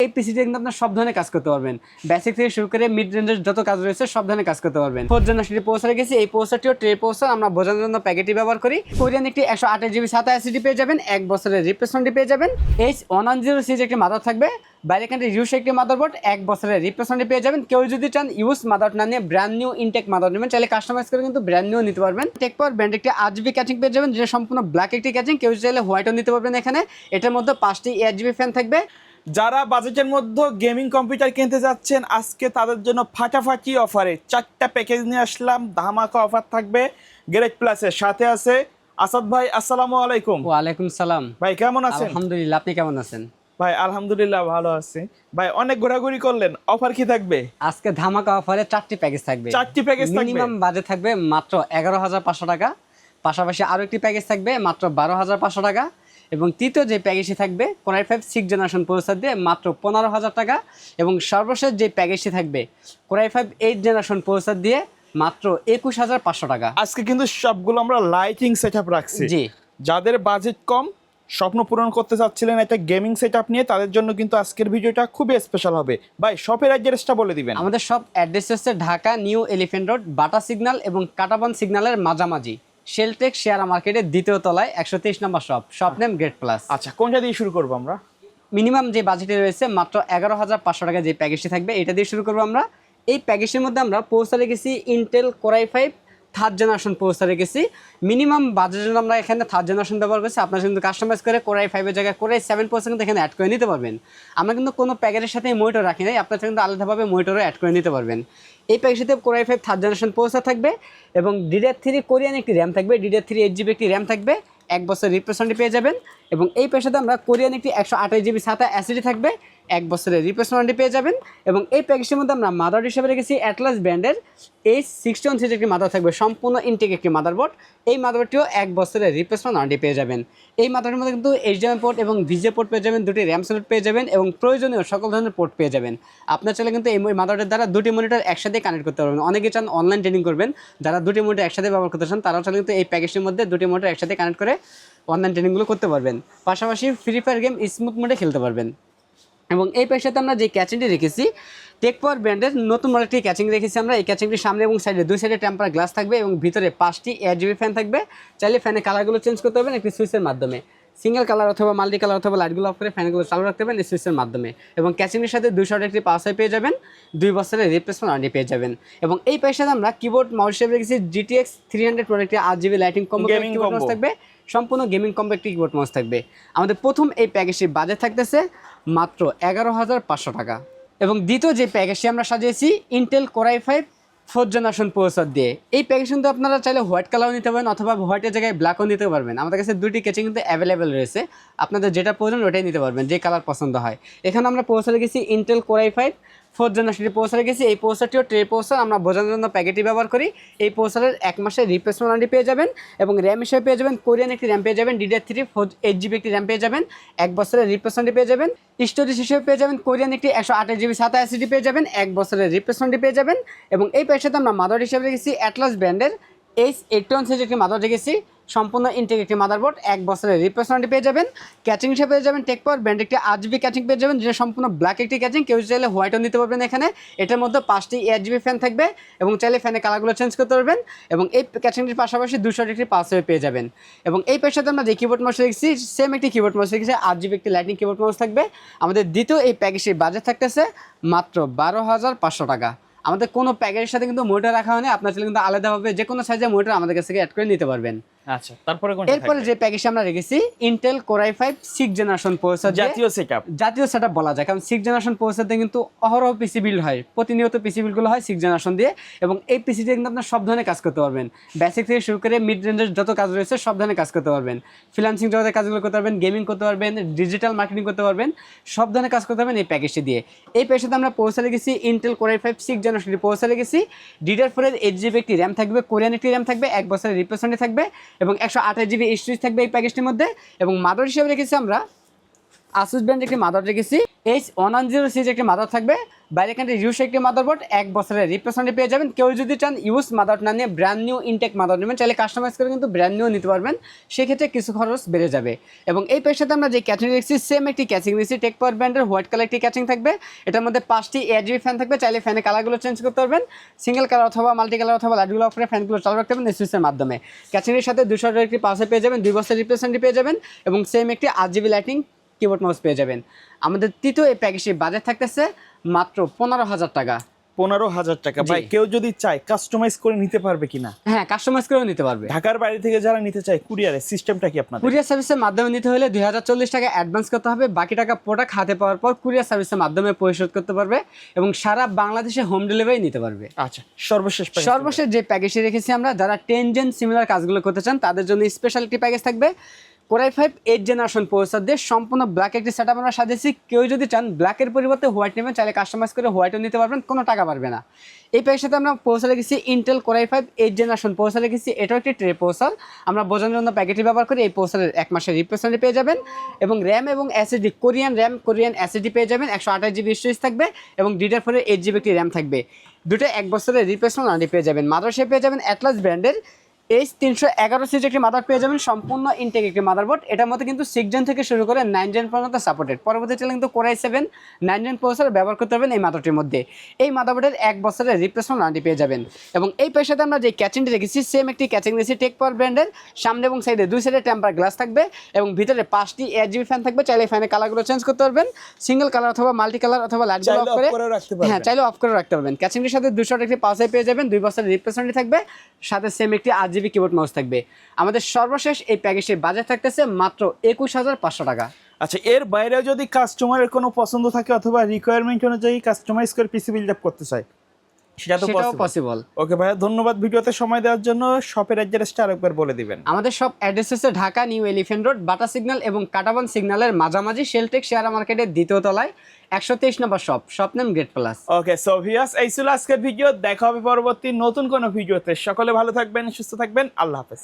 এই পিসিতে কিন্তু আপনার সব ধরনের কাজ করতে পারবেন, বেসিক থেকে শুরু করে মিড রেঞ্জের যত কাজ রয়েছে সব ধরনের কাজ করতে পারবেন। 4 জেনারেশনের প্রসেসর গেছি, এই প্রসেসরটিও ট্রে প্রসেসর, আমরা বোঝানোর জন্য প্যাকেটই ব্যবহার করি। কোরিয়ান একটি 128 জিবি SATA SSD পেয়ে যাবেন, 1 বছরের রিপ্লেসমেন্ট পেয়ে যাবেন। H110 সিরিজ একটি মাদার থাকবে, বাইরে কান্ট্রি ইউজ একটি মাদারবোর্ড, 1 বছরের রিপ্লেসমেন্ট পেয়ে যাবেন। কেউ যদি চান ইউজ মাদার না নিয়ে ব্র্যান্ড নিউ ইনটেক মাদার নেবেন, চাইলে কাস্টমাইজ করে কিন্তু ব্র্যান্ড নিউ নিতে পারবেন। টেকপাওয়ার ব্র্যান্ড একটি 8GB ক্যাচিং পেয়ে যাবেন, যেটা সম্পূর্ণ ব্ল্যাক একটি ক্যাচিং, কেউ চাইলে হোয়াইটও নিতে পারবেন। এখানে এটার মধ্যে 5টি 8GB ফ্যান থাকবে। যারা বাজেটের মধ্যে গেমিং কম্পিউটার কিনতে যাচ্ছেন, আজকে তাদের জন্য ফাটাফাটি অফারে 4টা প্যাকেজ নিয়ে আসলাম। ধামাকা অফার থাকবে গ্রেট প্লাসের সাথে। আছে আসাদ ভাই, আসসালামু আলাইকুম। ওয়ালাইকুম সালাম ভাই, কেমন আছেন? আলহামদুলিল্লাহ, আপনি কেমন আছেন? ভাই আলহামদুলিল্লাহ ভালো আছি। ভাই অনেক ঘোরাঘুরি করলেন, অফার কি থাকবে? আজকে ধামাকা অফারে 4টি প্যাকেজ থাকবে। 4টি প্যাকেজ থাকবে। মিনিমাম বাজেট থাকবে মাত্র 11,500 টাকা, পাশাপাশি আরো একটি প্যাকেজ থাকবে মাত্র 12,500 টাকা, এবং তৃতীয় যে প্যাকেজটি থাকবে Core i5 6 জেনারেশন প্রসেসর দিয়ে মাত্র 15,000 টাকা, এবং সর্বশেষ যে প্যাকেজটি থাকবে Core i5 8 জেনারেশন প্রসেসর দিয়ে মাত্র 21,500 টাকা। আজকে কিন্তু সবগুলো আমরা লাইটিং সেটআপ রাখছি। জি, যাদের বাজেট কম, স্বপ্ন পূরণ করতে চাচ্ছিলেন একটা গেমিং সেটআপ নিয়ে, তাদের জন্য কিন্তু আজকের ভিডিওটা খুবই স্পেশাল হবে। ভাই শপের অ্যাড্রেসটা বলে দিবেন। আমাদের সব অ্যাড্রেস হচ্ছে ঢাকা নিউ এলিফ্যান্ট রোড, বাটা সিগন্যাল এবং কাটাবান সিগন্যালের মাঝামাঝি, শেলটেক শেয়ার মার্কেটের 2য় তলায় 123 নম্বর শপ নেম গ্রেট প্লাস। আচ্ছা, কোনটা দিয়ে শুরু করবো আমরা? মিনিমাম যে বাজেটে রয়েছে মাত্র 11,500 টাকা যে প্যাকেজটি থাকবে, এটা দিয়ে শুরু করবো আমরা। এই প্যাকেজের মধ্যে আমরা প্রসেসর রেখেছি Intel Core i5 3rd generation processor রেখেছি। মিনিমাম বাজেটের জন্য আমরা এখানে 3rd জেনারেশন ব্যবহার করছি। আপনারা কিন্তু কাস্টমাইজ করে Core i5 এর জায়গায় Core i7 প্রসেসর কিন্তু এখানে অ্যাড করে নিতে পারবেন। আমরা কিন্তু কোনো প্যাকেজের সাথে মনিটর রাখি নাই, আপনারা কিন্তু আলাদাভাবে মনিটরও অ্যাড করে নিতে পারবেন। এই প্যাকেজটিতে Core i5 3rd generation processor থাকবে, এবং DDR3 কোরিয়ান একটি র্যাম থাকবে, DDR3 8GB একটি র্যাম থাকবে, 1 বছর রিপ্লেসমেন্ট পেয়ে যাবেন। এবং এই প্যাকেজে আমরা কোরিয়ান একটি 128 জিবি SATA SSD থাকবে, 1 বছরের রিপ্লেসমেন্ট পেয়ে যাবেন। এবং এই প্যাকেজের মধ্যে আমরা মাদার হিসেবে রেখেছি অ্যাটলাস ব্র্যান্ডের H61 সিরিজের একটি মাদার থাকবে, সম্পূর্ণ ইনটেক একটি মাদারবোর্ড। এই মাদারবোর্ডটিও 1 বছরের রিপ্লেসমেন্ট ওয়ারেন্টি পেয়ে যাবেন। এই মাদারবোর্ডের মধ্যে কিন্তু HDMI পোর্ট এবং VGA পোর্ট পেয়ে যাবেন, 2টি র্যাম স্লট পেয়ে যাবেন, এবং প্রয়োজনীয় সকল ধরনের পোর্ট পেয়ে যাবেন। আপনার চাইলে কিন্তু এই মাদারবোর্ডের দ্বারা 2টি মনিটর একসাথে কানেক্ট করতে পারবেন। অনেকে চান অনলাইন ট্রেনিং করবেন, যারা 2টি মনিটর একসাথে ব্যবহার করতে চান তারাও চাইলে কিন্তু এই প্যাকেজের মধ্যে 2টি মনিটর একসাথে কানেক্ট করে অনলাইন ট্রেনিংগুলো করতে পারবেন। পাশাপাশি ফ্রি ফায়ার গেম স্মুথ মোডে খেলতে পারবেন। এবং এই প্যাকের সাথে আমরা যে ক্যাচিংটি রেখেছি টেকপাওয়ার ব্র্যান্ডের নতুন মডেলটি ক্যাচিং রেখেছি আমরা। এই ক্যাচিংটির সামনে এবং সাইডে 2 সাইডে টেম্পার গ্লাস থাকবে, এবং ভিতরে 5টি 8GB ফ্যান থাকবে। চাইলে ফ্যানের কালারগুলো চেঞ্জ করতে পারবেন একটি সুইচের মাধ্যমে, সিঙ্গেল কালার অথবা মাল্টি কালার অথবা লাইটগুলো অফ করে ফ্যানগুলো চালু রাখতে পারবেন এই সুইচের মাধ্যমে। এবং ক্যাচিংয়ের সাথে 200 একটি পাওয়ার সাপ্লাই পেয়ে যাবেন, 2 বছরের রিপ্লেসমেন্ট ওয়ারেন্টি পেয়ে যাবেন। এবং এই প্যাকের সাথে আমরা কিবোর্ড মাউস হিসেবে রেখেছি GTX 300 একটি 8GB lighting combo keyboard mouse থাকবে, সম্পূর্ণ গেমিং কম্বো একটি কিবোর্ড মাউস থাকবে। আমাদের প্রথম এই প্যাকেজটির বাজেট থাকতেছে মাত্র 11,500 টাকা। এবং দ্বিতীয় যে প্যাকেজটি আমরা সাজিয়েছি Intel Core i5 4th generation processor দিয়ে। এই প্যাকেজ কিন্তু আপনারা চাইলে হোয়াইট কালারও নিতে পারেন, অথবা হোয়াইটের জায়গায় ব্ল্যাকও নিতে পারবেন। আমাদের কাছে 2টি ক্যাচিং কিন্তু অ্যাভেলেবেল রয়েছে, আপনাদের যেটা প্রয়োজন ওটাই নিতে পারবেন, যে কালার পছন্দ হয়। এখানে আমরা প্রসেসর রেখেছি ইন্টেল Core i5 4th জেনারেশনের প্রসেসর রেখেছি। এই প্রসেসরটিও ট্রে প্রসেসর, আমরা বোঝানোর জন্য প্যাকেটই ব্যবহার করি। এই প্রসেসরের 1 মাসের রিপ্লেসমেন্ট ওয়ারেন্টি পেয়ে যাবেন, এবং র্যাম হিসেবে পেয়ে যাবেন কোরিয়ান একটি র্যাম পেয়ে যাবেন, DDR3 8GB একটি র্যাম পেয়ে যাবেন, 1 বছরের রিপ্লেসমেন্ট পেয়ে যাবেন। স্টোরেজ হিসেবে পেয়ে যাবেন কোরিয়ান একটি 128 জিবি SATA SSD পেয়ে যাবেন, 1 বছরের রিপ্লেসমেন্ট পেয়ে যাবেন। এবং এই প্যাকের সাথে আমরা মাদার হিসেবে রেখেছি অ্যাটলাস ব্র্যান্ডের H81 সিরিজের একটি মাদার রেখেছি, সম্পূর্ণ ইনটেক একটি মাদারবোর্ড, 1 বছরের রিপ্লেসমেন্ট পেয়ে যাবেন। ক্যাচিং হিসেবে পেয়ে যাবেন টেকপাওয়ার ব্র্যান্ড একটি 8GB ক্যাচিং পেয়ে যাবেন, যেটা সম্পূর্ণ ব্ল্যাক একটি ক্যাচিং, কেউ চাইলে হোয়াইটও নিতে পারবেন এখানে। এটার মধ্যে 5টি 8GB ফ্যান থাকবে, এবং চাইলে ফ্যানের কালারগুলো চেঞ্জ করতে পারবেন। এবং এই ক্যাচিংটির পাশাপাশি 200 একটি পাওয়ার সাপ্লাই পেয়ে যাবেন। এবং এই প্যাকের সাথে আমরা যে কিবোর্ড মাউস রেখেছি সেম একটি কিবোর্ড মাউস রেখেছি, 8GB একটি লাইটিং কিবোর্ড মাউস থাকবে। আমাদের দ্বিতীয় এই প্যাকেজটির বাজেট থাকতেছে মাত্র 12,500 টাকা। আমাদের কোনো প্যাকেজের সাথে কিন্তু মনিটর রাখা হয়নি, আপনার চাইলে কিন্তু আলাদাভাবে যে কোনো সাইজের মনিটর আমাদের কাছ থেকে অ্যাড করে নিতে পারবেন। আচ্ছা, তারপরে এরপরে যে প্যাকেজটি আমরা রেখেছি Intel Core i5 6 generation processor, জাতীয় সেটআপ বলা যায়, কারণ 6 জেনারেশন প্রসেসর দিয়ে কিন্তু অহরহ পিসি বিল্ড হয়, প্রতিনিয়ত পিসি বিল্ডগুলো হয় 6 জেনারেশন দিয়ে। এবং এই পিসি দিয়ে কিন্তু আপনার সব ধরনের কাজ করতে পারবেন, বেসিক থেকে শুরু করে মিড রেঞ্জের যত কাজ রয়েছে সব ধরনের কাজ করতে পারবেন। ফ্রিল্যান্সিং জগতের কাজগুলো করতে পারবেন, গেমিং করতে পারবেন, ডিজিটাল মার্কেটিং করতে পারবেন, সব ধরনের কাজ করতে পারবেন এই প্যাকেজটি দিয়ে। এই প্যাকেজটাতে আমরা প্রসেসর রেখেছি Intel Core i5 6 generation processor রেখেছি, DDR4 8GB একটি র্যাম থাকবে, কোরিয়ান একটি র্যাম থাকবে, 1 বছরের রিপ্লেসমেন্ট থাকবে, এবং 128 জিবি স্টোরেজ থাকবে এই প্যাকেজটির মধ্যে। এবং মাদার হিসেবে রেখেছি আমরা আসুস ব্র্যান্ড একটি মাদার রেখেছি, H110 সিরিজ একটি মাদার থাকবে, বাইরে কান্ট্রি ইউজ একটি মাদারবোর্ড 1 বছরের রিপ্লেসমেন্ট পেয়ে যাবেন। কেউ যদি চান ইউজ মাদারবোর্ড না নিয়ে ব্র্যান্ড নিউ ইনটেক মাদারবোর্ড নেবেন, চাইলে কাস্টমাইজ করে কিন্তু ব্র্যান্ড নিউ নিতে পারবেন, সেক্ষেত্রে কিছু খরচ বেড়ে যাবে। এবং এই পেশাতে আমরা যে ক্যাচিং রেখেছি সেম একটি ক্যাচিং রেখেছি, টেক পাওয়ার ব্র্যান্ডের হোয়াইট কালার একটি ক্যাচিং থাকবে। এটার মধ্যে 5টি এআরজিবি ফ্যান থাকবে, চাইলে ফ্যানের কালারগুলো চেঞ্জ করতে পারবেন, সিঙ্গেল কালার অথবা মাল্টি কালার অথবা লাইটগুলো অফ করে ফ্যানগুলো চালু রাখতে পারবেন সুইচের মাধ্যমে। ক্যাচিংয়ের সাথে 200 টাকার একটি পাওয়ার পেয়ে যাবেন, 2 বছরের রিপ্লেসমেন্ট পেয়ে যাবেন এবং সেম একটি 8GB লাইটিং কিবোর্ড মাউস পেয়ে যাবেন। আমাদের তৃতীয় এই প্যাকেজটির বাজেট থাকতেছে মাত্র 15,000 টাকা। 15,000 টাকা। ভাই কেউ যদি চায় কাস্টমাইজ করে নিতে পারবে কিনা? হ্যাঁ, কাস্টমাইজ করেও নিতে পারবে। ঢাকার বাইরে থেকে যারা নিতে চায় কুরিয়ারের সিস্টেমটা কি আপনাদের? কুরিয়ার সার্ভিসের মাধ্যমে নিতে হলে 2040 টাকা অ্যাডভান্স করতে হবে, বাকি টাকা প্রোডাক্ট হাতে পাওয়ার পর কুরিয়ার সার্ভিসের মাধ্যমে পরিশোধ করতে পারবে এবং সারা বাংলাদেশে হোম ডেলিভারি নিতে পারবে। আচ্ছা, সর্বশেষ যে প্যাকেজটি রেখেছি আমরা, যারা 10 জেন সিমিলার কাজগুলো করতে চান তাদের জন্য স্পেশাল একটি প্যাকেজ থাকবে। কোরাই 5 8 জেনারেশন প্রসেসর দিয়ে সম্পূর্ণ ব্ল্যাক একটি সেটআপ আমরা সাজিয়েছি। কেউ যদি চান ব্ল্যাকের পরিবর্তে হোয়াইট নেবেন, চাইলে কাস্টমাইজ করে হোয়াইটও নিতে পারবেন, কোনো টাকা পারবে না। এই প্যাকের সাথে আমরা প্রসেসর রেখেছি ইন্টেল কোরাই 5 8 জেনারেশন প্রসেসর রেখেছি, এটাও একটি ট্রে প্রসেসর। আমরা বোঝানোর জন্য প্যাকেটটি ব্যবহার করি। এই প্রসেসরের 1 মাসের রিপ্লেসমেন্ট পেয়ে যাবেন এবং র্যাম এবং SSD Korean RAM Korean SSD পেয়ে যাবেন। 128GB স্টোরেজ থাকবে এবং DDR4 8GB একটি র্যাম থাকবে। দুটো 1 বছরের রিপ্লেসমেন্ট পেয়ে যাবেন। মাদারবোর্ড পেয়ে যাবেন অ্যাটলাস ব্র্যান্ডের H311 সিরিজ একটি মাদার পেয়ে যাবেন, সম্পূর্ণ ইনটেক একটি মাদারবোর্ড। এটার মধ্যে কিন্তু 6 জেন থেকে শুরু করে 9 জেন পর্যন্ত সাপোর্টেড। পরবর্তীতে কিন্তু কোরাই 7 9 জেন প্রসেসর ব্যবহার করতে পারবেন এই মাদারটির মধ্যে। এই মাদারবোর্ডের 1 বছরের রিপ্লেসমেন্ট ওয়ারেন্টি পেয়ে যাবেন। এবং এই পেশাতে আমরা যে ক্যাচিংটি রেখেছি সেম একটি ক্যাচিং রেখেছি টেক পাওয়ার ব্র্যান্ডের। সামনে এবং সাইডে 2 সাইডে টেম্পার গ্লাস থাকবে এবং ভিতরে 5টি 8GB ফ্যান থাকবে, চাইলে ফ্যানের কালারগুলো চেঞ্জ করতে পারবেন, সিঙ্গেল কালার অথবা মাল্টি কালার অথবা লাইটগুলো অফ করে হ্যাঁ চাইলে অফ করে রাখতে পারবেন। ক্যাচিংটির সাথে 200 টাকা পাওয়ার পেয়ে যাবেন, 2 বছরের রিপ্লেসমেন্ট থাকবে, সাথে সেম একটি 8GB কিবোর্ড মাউস থাকবে। আমাদের সর্বশেষ এই প্যাকেজের বাজেট থাকতেছে মাত্র 21,500 টাকা। আচ্ছা, এর বাইরেও যদি কাস্টমারের কোনো পছন্দ থাকে অথবা রিকোয়ারমেন্ট অনুযায়ী কাস্টমাইজ করে পিসি বিল্ড আপ করতে চায়, সেটাও পসিবল। ওকে ভাইয়া, ধন্যবাদ ভিডিওতে সময় দেওয়ার জন্য। শপের অ্যাড্রেসটা আরেকবার বলে দিবেন। আমাদের সব অ্যাড্রেস হচ্ছে ঢাকা নিউ এলিফ্যান্ট রোড, বাটা সিগন্যাল এবং কাটাবন সিগন্যালের মাঝামাঝি, শেলটেক শেয়ার মার্কেটের 2য় তলায় 123 নম্বর শপ নেম গ্রেট প্লাস। ওকে, সো ভিউয়ার্স, এই ছিল আজকের ভিডিও। দেখা হবে পরবর্তী নতুন কোনো ভিডিওতে। সকলে ভালো থাকবেন, সুস্থ থাকবেন, আল্লাহ হাফেজ।